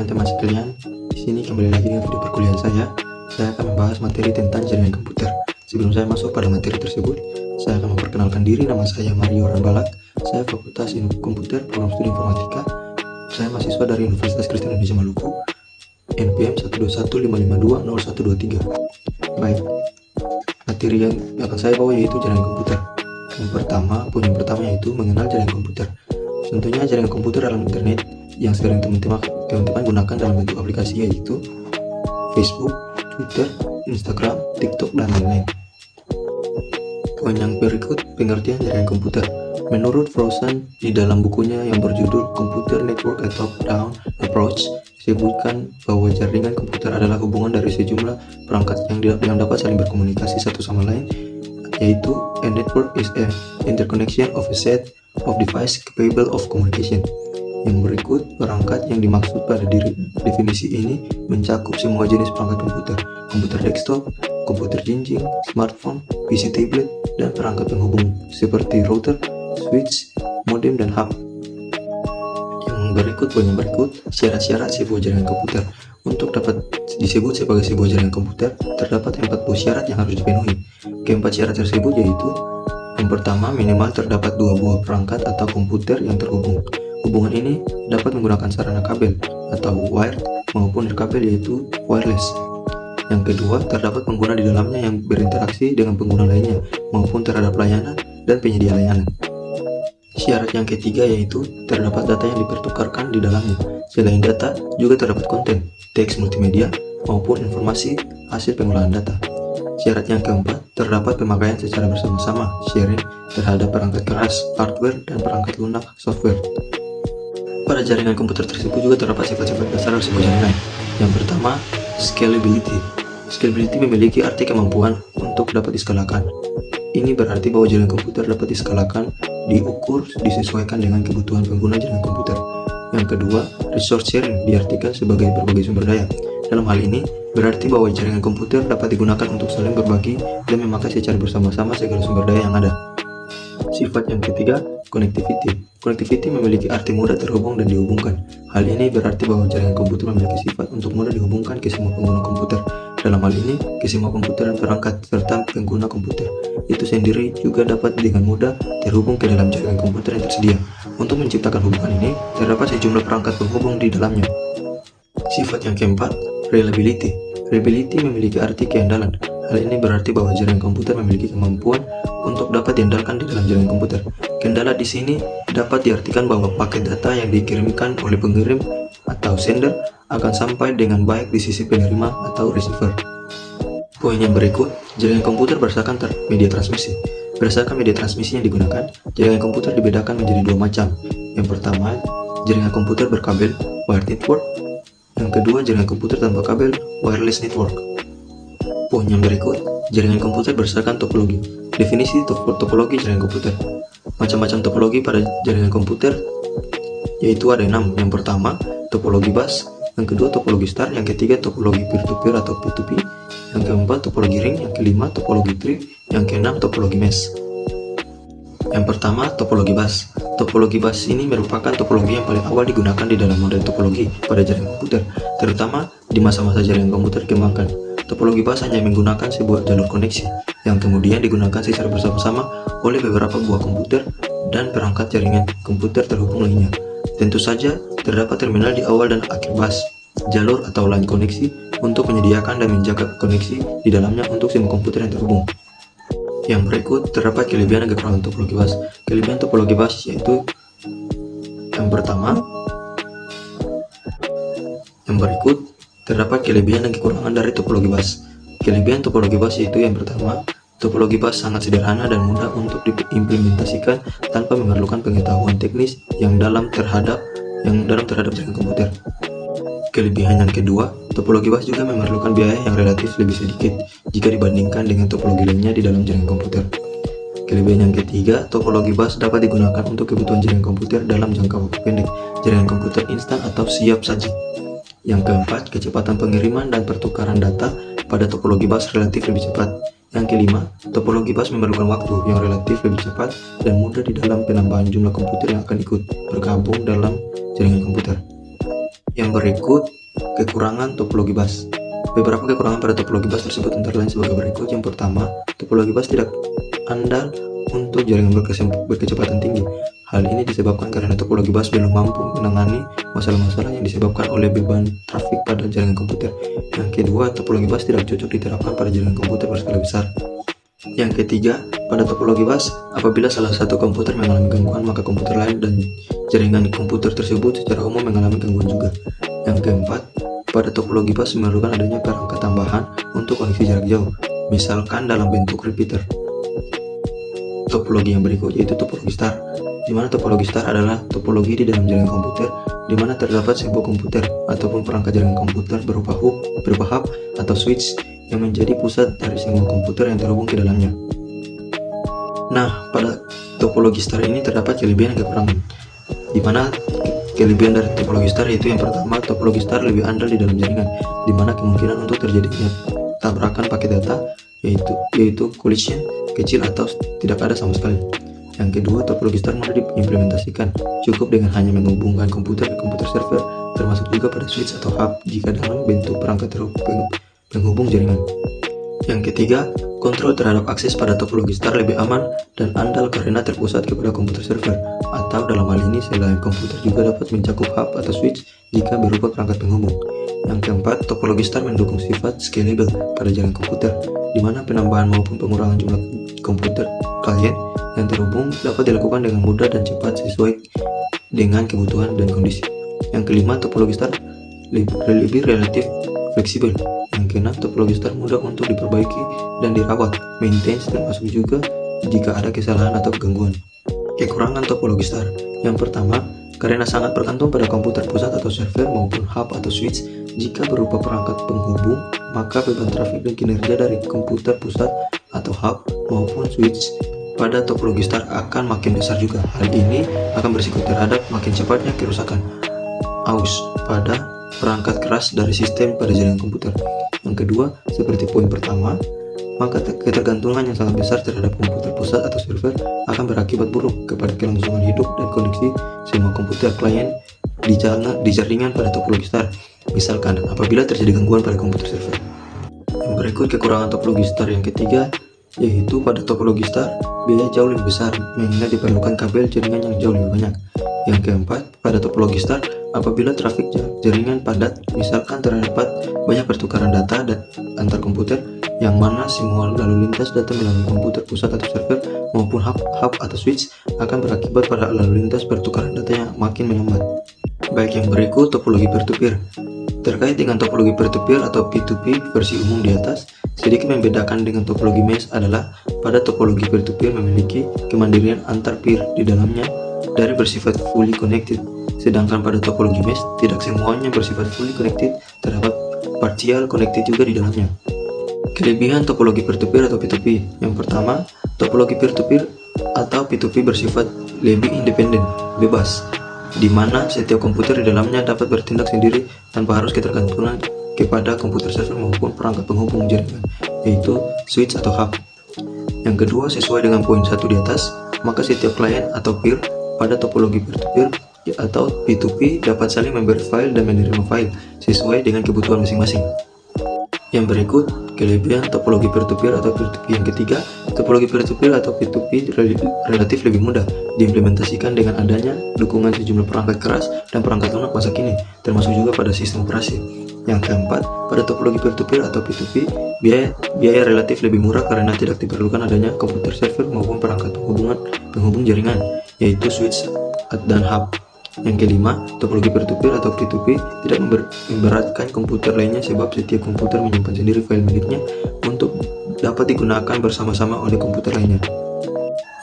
teman-teman sekalian, di sini kembali lagi dengan video perkuliahan saya. Saya akan membahas materi tentang jaringan komputer. Sebelum saya masuk pada materi tersebut, saya akan memperkenalkan diri. Nama saya Mario Ranbalak. Saya Fakultas Ilmu Komputer, Program Studi Informatika. Saya mahasiswa dari Universitas Kristen Indonesia Maluku, NPM 12155201223. Baik, materi yang akan saya bawa yaitu jaringan komputer. Poin yang pertama yaitu mengenal jaringan komputer. Tentunya jaringan komputer dalam internet yang sering teman-teman gunakan dalam bentuk aplikasi yaitu Facebook, Twitter, Instagram, TikTok, dan lain-lain. Poin yang berikut, pengertian jaringan komputer. Menurut Frozen, di dalam bukunya yang berjudul Computer Network a Top-Down Approach, disebutkan bahwa jaringan komputer adalah hubungan dari sejumlah perangkat yang dapat saling berkomunikasi satu sama lain, yaitu a network is a interconnection of a set of devices capable of communication. Yang berikut, perangkat yang dimaksud pada definisi ini mencakup semua jenis perangkat komputer, komputer desktop, komputer jinjing, smartphone, PC tablet, dan perangkat penghubung seperti router, switch, modem, dan hub. Poin yang berikut, syarat-syarat sebuah jaringan komputer. Untuk dapat disebut sebagai sebuah jaringan komputer, terdapat 40 syarat yang harus dipenuhi. Keempat syarat tersebut yaitu: yang pertama, minimal terdapat 2 buah perangkat atau komputer yang terhubung. Hubungan ini dapat menggunakan sarana kabel atau wired maupun kabel yaitu wireless. Yang kedua, terdapat pengguna di dalamnya yang berinteraksi dengan pengguna lainnya maupun terhadap layanan dan penyedia layanan. Syarat yang ketiga yaitu terdapat data yang dipertukarkan di dalamnya. Selain data, juga terdapat konten, teks multimedia, maupun informasi hasil pengolahan data. Syarat yang keempat, terdapat pemakaian secara bersama-sama, sharing, terhadap perangkat keras, hardware, dan perangkat lunak, software. Pada jaringan komputer tersebut juga terdapat sifat-sifat dasar dari sebuah jaringan. Yang pertama, scalability. Scalability memiliki arti kemampuan untuk dapat diskalakan. Ini berarti bahwa jaringan komputer dapat diskalakan, diukur, disesuaikan dengan kebutuhan pengguna jaringan komputer. Yang kedua, resource sharing diartikan sebagai berbagai sumber daya. Dalam hal ini, berarti bahwa jaringan komputer dapat digunakan untuk saling berbagi dan memakai secara bersama-sama segala sumber daya yang ada. Sifat yang ketiga, connectivity. Connectivity memiliki arti mudah terhubung dan dihubungkan. Hal ini berarti bahwa jaringan komputer memiliki sifat untuk mudah dihubungkan ke semua pengguna komputer. Dalam hal ini, ke semua komputer dan perangkat serta pengguna komputer itu sendiri juga dapat dengan mudah terhubung ke dalam jaringan komputer yang tersedia. Untuk menciptakan hubungan ini, terdapat sejumlah perangkat penghubung di dalamnya. Sifat yang keempat, reliability. Reliability memiliki arti keandalan. Hal ini berarti bahwa jaringan komputer memiliki kemampuan untuk dapat diandalkan di dalam jaringan komputer. Kendala di sini dapat diartikan bahwa paket data yang dikirimkan oleh pengirim atau sender akan sampai dengan baik di sisi penerima atau receiver. Poin yang berikut, jaringan komputer berdasarkan media transmisi. Berdasarkan media transmisi yang digunakan, jaringan komputer dibedakan menjadi 2 macam. Yang pertama, jaringan komputer berkabel, wired network. Yang kedua, jaringan komputer tanpa kabel, wireless network. Poin yang berikut, jaringan komputer berdasarkan topologi. Definisi topologi jaringan komputer. Macam-macam topologi pada jaringan komputer yaitu ada 6. Yang pertama, topologi bus. Yang kedua, topologi star. Yang ketiga, topologi peer-to-peer atau P2P. Yang keempat, topologi ring. Yang kelima, topologi tree. Yang keenam, topologi mesh. Yang pertama, topologi bus. Topologi bus ini merupakan topologi yang paling awal digunakan di dalam model topologi pada jaringan komputer, terutama di masa-masa jaringan komputer dikembangkan. Topologi bus hanya menggunakan sebuah jalur koneksi yang kemudian digunakan secara bersama-sama oleh beberapa buah komputer dan perangkat jaringan komputer terhubung lainnya. Tentu saja, terdapat terminal di awal dan akhir bus, jalur atau line koneksi untuk menyediakan dan menjaga koneksi di dalamnya untuk semua komputer yang terhubung. Yang berikut, terdapat kelebihan dan kekurangan topologi bus. Kelebihan topologi bus yaitu yang pertama, yang berikut terdapat kelebihan dan kekurangan dari topologi bus. Kelebihan topologi bus yaitu yang pertama, topologi bus sangat sederhana dan mudah untuk diimplementasikan tanpa memerlukan pengetahuan teknis yang dalam terhadap jaringan komputer. Kelebihan yang kedua, topologi bus juga memerlukan biaya yang relatif lebih sedikit jika dibandingkan dengan topologi lainnya di dalam jaringan komputer. Kelebihan yang ketiga, topologi bus dapat digunakan untuk kebutuhan jaringan komputer dalam jangka waktu pendek, jaringan komputer instan atau siap saji. Yang keempat, kecepatan pengiriman dan pertukaran data pada topologi bus relatif lebih cepat. Yang kelima, topologi bus memerlukan waktu yang relatif lebih cepat dan mudah di dalam penambahan jumlah komputer yang akan ikut bergabung dalam jaringan komputer. Yang berikut Kekurangan topologi bus. Beberapa kekurangan pada topologi bus tersebut antara lain sebagai berikut. Yang pertama, topologi bus tidak andal untuk jaringan berkecepatan tinggi. Hal ini disebabkan karena topologi bus belum mampu menangani masalah-masalah yang disebabkan oleh beban trafik pada jaringan komputer. Yang kedua, topologi bus tidak cocok diterapkan pada jaringan komputer berskala besar. Yang ketiga, pada topologi bus, apabila salah satu komputer mengalami gangguan, maka komputer lain dan jaringan komputer tersebut secara umum mengalami gangguan juga. Yang keempat, pada topologi bus memerlukan adanya perangkat tambahan untuk koneksi jarak jauh, misalkan dalam bentuk repeater. Topologi yang berikut yaitu topologi star, di mana topologi star adalah topologi di dalam jaringan komputer di mana terdapat sebuah komputer ataupun perangkat jaringan komputer berupa hub atau switch yang menjadi pusat dari semua komputer yang terhubung ke dalamnya. Nah, pada topologi star ini terdapat kelebihan dan kekurangan, di mana kelebihan dari topologi star yaitu yang pertama, topologi star lebih andal di dalam jaringan, di mana kemungkinan untuk terjadinya tabrakan paket data yaitu collision kecil atau tidak ada sama sekali. Yang kedua, topologi star mudah diimplementasikan, cukup dengan hanya menghubungkan komputer ke komputer server, termasuk juga pada switch atau hub jika dalam bentuk perangkat penghubung jaringan. Yang ketiga, kontrol terhadap akses pada topologi star lebih aman dan andal karena terpusat kepada komputer server, atau dalam hal ini selain komputer juga dapat mencakup hub atau switch jika berupa perangkat penghubung. Yang keempat, topologi star mendukung sifat scalable pada jaringan komputer, di mana penambahan maupun pengurangan jumlah komputer klien yang terhubung dapat dilakukan dengan mudah dan cepat sesuai dengan kebutuhan dan kondisi. Yang kelima, topologi star lebih relatif fleksibel. Yang keenam, topologi star mudah untuk diperbaiki dan dirawat, maintenance, termasuk juga jika ada kesalahan atau gangguan. Kekurangan topologi star. Yang pertama, karena sangat bergantung pada komputer pusat atau server maupun hub atau switch. Jika berupa perangkat penghubung, maka beban trafik dan kinerja dari komputer pusat atau hub maupun switch pada topologi star akan makin besar juga. Hal ini akan berisiko terhadap makin cepatnya kerusakan AUX pada perangkat keras dari sistem pada jaringan komputer. Yang kedua, seperti poin pertama, maka ketergantungan yang sangat besar terhadap komputer pusat atau server akan berakibat buruk kepada kelangsungan hidup dan koneksi semua komputer klien di jaringan pada topologi star. Misalkan apabila terjadi gangguan pada komputer server. Yang berikut kekurangan topologi star yang ketiga, yaitu pada topologi star biaya jauh lebih besar mengingat diperlukan kabel jaringan yang jauh lebih banyak. Yang keempat, pada topologi star apabila trafik jaringan padat, misalkan terdapat banyak pertukaran data antar komputer, yang mana semua lalu lintas data melalui komputer pusat atau server maupun hub atau switch akan berakibat pada lalu lintas pertukaran data yang makin menyambat. Baik, yang berikut topologi peer-to-peer. Terkait dengan topologi peer-to-peer atau P2P versi umum di atas, sedikit membedakan dengan topologi mesh adalah pada topologi peer-to-peer memiliki kemandirian antar peer di dalamnya dari bersifat fully connected, sedangkan pada topologi mesh tidak semuanya bersifat fully connected, terdapat partial connected juga di dalamnya. Kelebihan topologi peer-to-peer atau P2P. Yang pertama, topologi peer-to-peer atau P2P bersifat lebih independen, bebas, di mana setiap komputer di dalamnya dapat bertindak sendiri tanpa harus ketergantungan kepada komputer server maupun perangkat penghubung jaringan, yaitu switch atau hub. Yang kedua, sesuai dengan poin 1 di atas, maka setiap klien atau peer pada topologi peer-to-peer atau P2P dapat saling memberi file dan menerima file sesuai dengan kebutuhan masing-masing. Yang berikut, kelebihan topologi peer-to-peer atau P2P. Yang ketiga, topologi peer-to-peer atau P2P relatif lebih mudah diimplementasikan dengan adanya dukungan sejumlah perangkat keras dan perangkat lunak masa kini, termasuk juga pada sistem operasi. Yang keempat, pada topologi peer-to-peer atau P2P, biaya relatif lebih murah karena tidak diperlukan adanya komputer server maupun perangkat penghubung jaringan, yaitu switch dan hub. Yang kelima, topologi peer-to-peer atau P2P tidak memberatkan komputer lainnya sebab setiap komputer menyimpan sendiri file miliknya untuk dapat digunakan bersama-sama oleh komputer lainnya.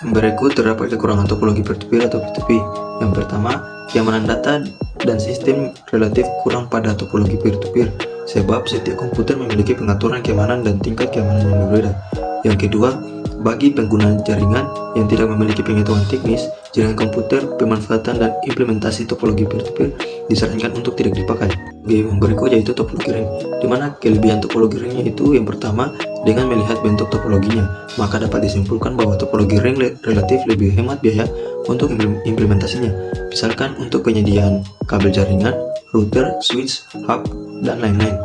Yang berikut terdapat kekurangan topologi peer-to-peer atau P2P. Yang pertama, keamanan data dan sistem relatif kurang pada topologi peer-to-peer sebab setiap komputer memiliki pengaturan keamanan dan tingkat keamanan yang berbeda. Yang kedua, bagi pengguna jaringan yang tidak memiliki pengetahuan teknis, jaringan komputer, pemanfaatan dan implementasi topologi peer-to-peer disarankan untuk tidak dipakai. Yang berikut yaitu topologi ring, di mana kelebihan topologi ring yaitu yang pertama, dengan melihat bentuk topologinya, maka dapat disimpulkan bahwa topologi ring relatif lebih hemat biaya untuk implementasinya. Misalkan untuk penyediaan kabel jaringan, router, switch, hub, dan lain-lain.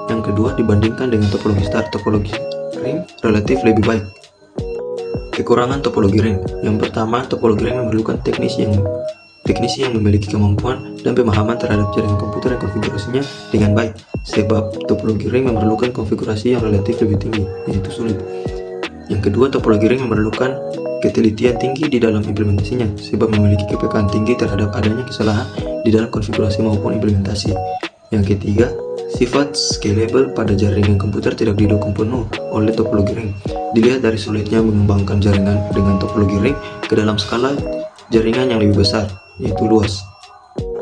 Yang kedua, dibandingkan dengan topologi star, topologi ring relatif lebih baik. Kekurangan topologi ring. Yang pertama, topologi ring memerlukan teknisi yang memiliki kemampuan dan pemahaman terhadap jaringan komputer dan konfigurasinya dengan baik, sebab topologi ring memerlukan konfigurasi yang relatif lebih tinggi, yaitu sulit. Yang kedua, topologi ring memerlukan ketelitian tinggi di dalam implementasinya, sebab memiliki kepekaan tinggi terhadap adanya kesalahan di dalam konfigurasi maupun implementasi. Yang ketiga, sifat scalable pada jaringan komputer tidak didukung penuh oleh topologi ring. Dilihat dari sulitnya mengembangkan jaringan dengan topologi ring ke dalam skala jaringan yang lebih besar, yaitu luas.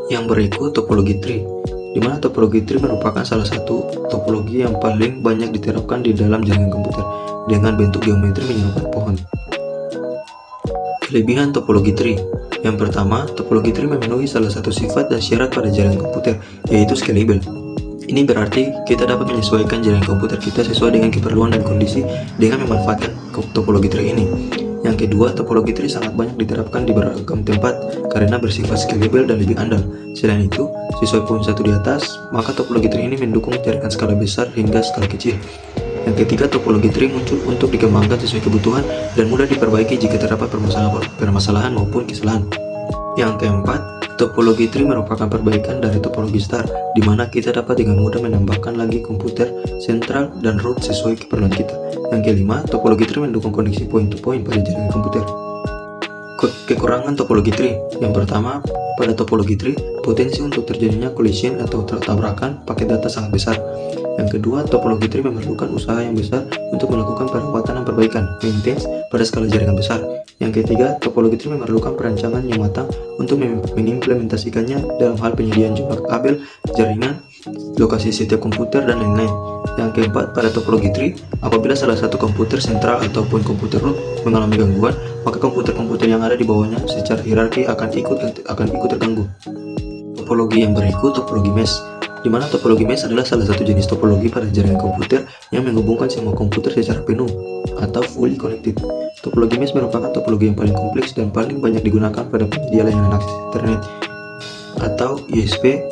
Yang berikut, topologi tree, di mana topologi tree merupakan salah satu topologi yang paling banyak diterapkan di dalam jaringan komputer dengan bentuk geometri menyerupai pohon. Kelebihan topologi tree. Yang pertama, topologi tree memenuhi salah satu sifat dan syarat pada jaringan komputer, yaitu scalable. Ini berarti kita dapat menyesuaikan jaringan komputer kita sesuai dengan keperluan dan kondisi dengan memanfaatkan topologi tree ini. Yang kedua, topologi tree sangat banyak diterapkan di beragam tempat karena bersifat scalable dan lebih andal. Selain itu, sesuai poin 1 di atas, maka topologi tree ini mendukung jaringan skala besar hingga skala kecil. Yang ketiga, topologi tree muncul untuk dikembangkan sesuai kebutuhan dan mudah diperbaiki jika terdapat permasalahan maupun kesalahan. Yang keempat, topologi tree merupakan perbaikan dari topologi star, di mana kita dapat dengan mudah menambahkan lagi komputer sentral dan root sesuai keperluan kita. Yang kelima, topologi tree mendukung koneksi point-to-point pada jaringan komputer. Kekurangan topologi tree. Yang pertama, pada topologi tree, potensi untuk terjadinya collision atau tabrakan paket data sangat besar. Yang kedua, topologi tree memerlukan usaha yang besar untuk melakukan perawatan dan perbaikan maintenance pada skala jaringan besar. Yang ketiga, topologi tree memerlukan perancangan yang matang untuk mengimplementasikannya dalam hal penyediaan jumlah kabel, jaringan, lokasi setiap komputer, dan lain-lain. Yang keempat, pada topologi tree, apabila salah satu komputer sentral ataupun komputer root mengalami gangguan, maka komputer-komputer yang ada di bawahnya secara hierarki akan ikut terganggu. Topologi yang berikut, topologi mesh, di mana topologi mesh adalah salah satu jenis topologi pada jaringan komputer yang menghubungkan semua komputer secara penuh atau fully connected. Topologi mesh merupakan topologi yang paling kompleks dan paling banyak digunakan pada penyedia layanan akses internet atau ISP,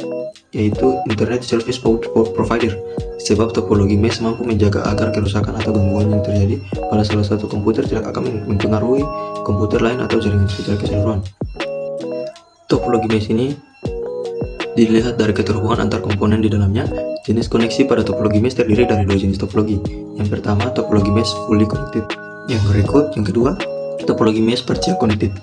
yaitu Internet Service Provider, sebab topologi mesh mampu menjaga agar kerusakan atau gangguan yang terjadi pada salah satu komputer tidak akan mempengaruhi komputer lain atau jaringan secara keseluruhan. Topologi mesh ini dilihat dari keterhubungan antar komponen di dalamnya. Jenis koneksi pada topologi mesh terdiri dari dua jenis topologi. Yang pertama, topologi mesh fully connected. Yang berikut, yang kedua, topologi mesh partially connected.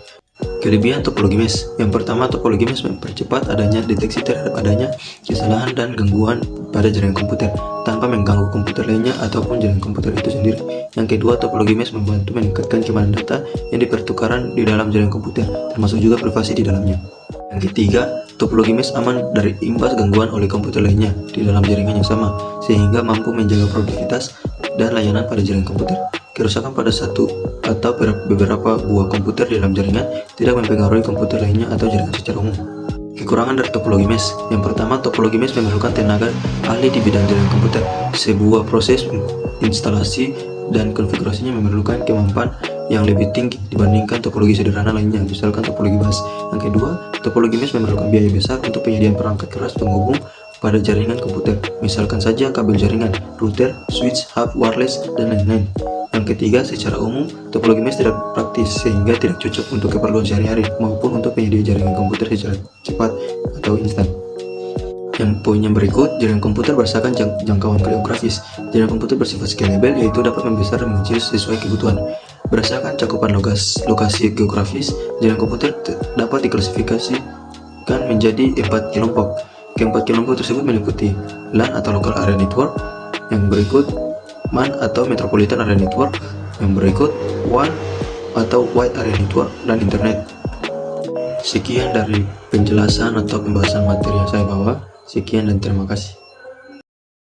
Kelebihan topologi mesh. Yang pertama, topologi mesh mempercepat adanya deteksi terhadap adanya kesalahan dan gangguan pada jaringan komputer tanpa mengganggu komputer lainnya ataupun jaringan komputer itu sendiri. Yang kedua, topologi mesh membantu meningkatkan keamanan data yang dipertukaran di dalam jaringan komputer, termasuk juga privasi di dalamnya. Yang ketiga, topologi mesh aman dari imbas gangguan oleh komputer lainnya di dalam jaringan yang sama, sehingga mampu menjaga produktivitas dan layanan pada jaringan komputer. Kerusakan pada satu atau beberapa buah komputer di dalam jaringan tidak mempengaruhi komputer lainnya atau jaringan secara umum. Kekurangan dari topologi mesh. Yang pertama, topologi mesh memerlukan tenaga ahli di bidang jaringan komputer. Sebuah proses instalasi dan konfigurasinya memerlukan kemampuan yang lebih tinggi dibandingkan topologi sederhana lainnya, misalkan topologi bus. Yang kedua, topologi mesh memerlukan biaya besar untuk penyediaan perangkat keras penghubung pada jaringan komputer, misalkan saja kabel jaringan, router, switch, hub, wireless, dan lain-lain. Yang ketiga, secara umum, topologi mesh tidak praktis sehingga tidak cocok untuk keperluan sehari-hari maupun untuk penyedia jaringan komputer secara cepat atau instan. Yang poin yang berikut, jaringan komputer berdasarkan jangkauan geografis. Jaringan komputer bersifat scalable, yaitu dapat membesar dan mengecil sesuai kebutuhan. Berdasarkan cakupan lokasi geografis, jaringan komputer dapat diklasifikasikan menjadi 4 kelompok. Keempat kelompok tersebut meliputi LAN atau Local Area Network, yang berikut MAN atau Metropolitan Area Network, yang berikut WAN atau Wide Area Network, dan Internet. Sekian dari penjelasan atau pembahasan materi yang saya bawa. Sekian dan terima kasih.